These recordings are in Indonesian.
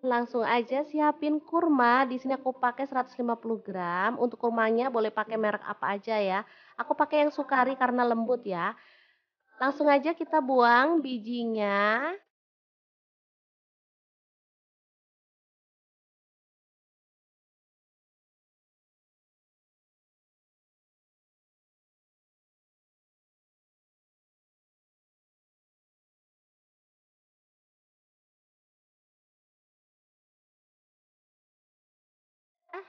Langsung aja siapin kurma, di sini aku pakai 150 gram, untuk kurmanya boleh pakai merek apa aja ya. Aku pakai yang Sukari karena lembut ya. Langsung aja kita buang bijinya.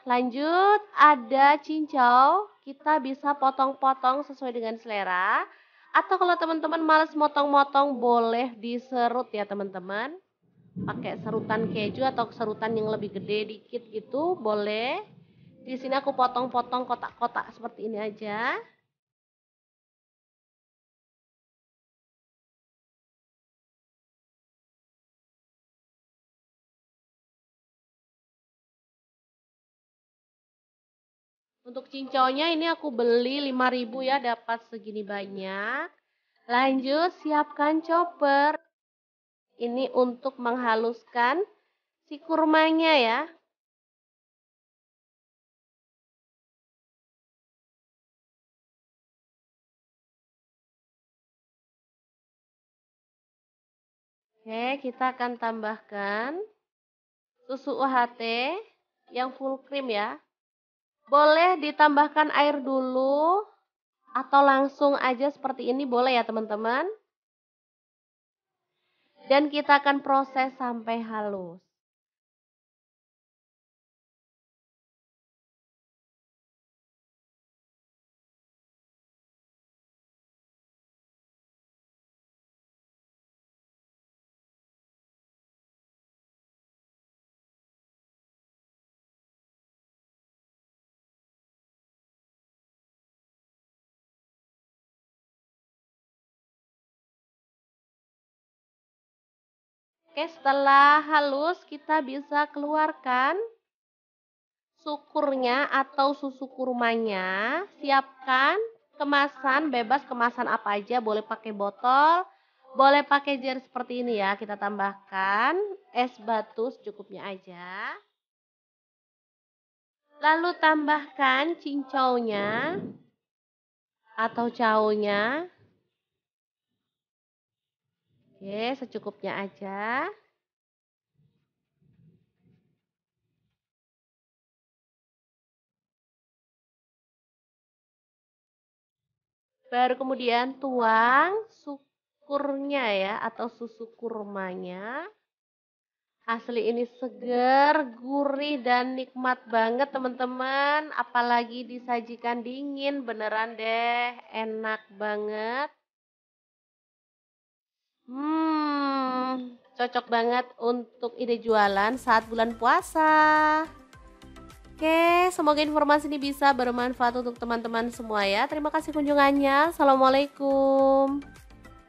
Lanjut, ada cincau, kita bisa potong-potong sesuai dengan selera. Atau kalau teman-teman males motong-motong, boleh diserut ya teman-teman. Pakai serutan keju atau serutan yang lebih gede dikit gitu, boleh. Di sini aku potong-potong kotak-kotak seperti ini aja. Untuk cincaunya ini aku beli 5.000 ya, dapat segini banyak. Lanjut, siapkan chopper. Ini untuk menghaluskan si kurmanya ya. Oke, kita akan tambahkan susu UHT yang full cream ya. Boleh ditambahkan air dulu atau langsung aja seperti ini boleh ya teman-teman. Dan kita akan proses sampai halus. Oke, setelah halus kita bisa keluarkan sukurnya atau susu kurmanya. Siapkan kemasan, bebas kemasan apa aja, boleh pakai botol, boleh pakai jar seperti ini ya. Kita tambahkan es batu secukupnya aja. Lalu tambahkan cincaunya atau caunya. Oke, secukupnya aja. Baru kemudian tuang sukurnya ya atau susu kurmanya. Asli ini seger, gurih, dan nikmat banget teman-teman. Apalagi disajikan dingin, beneran deh enak banget. Cocok banget untuk ide jualan saat bulan puasa. Oke, semoga informasi ini bisa bermanfaat untuk teman-teman semua ya. Terima kasih kunjungannya. Assalamualaikum.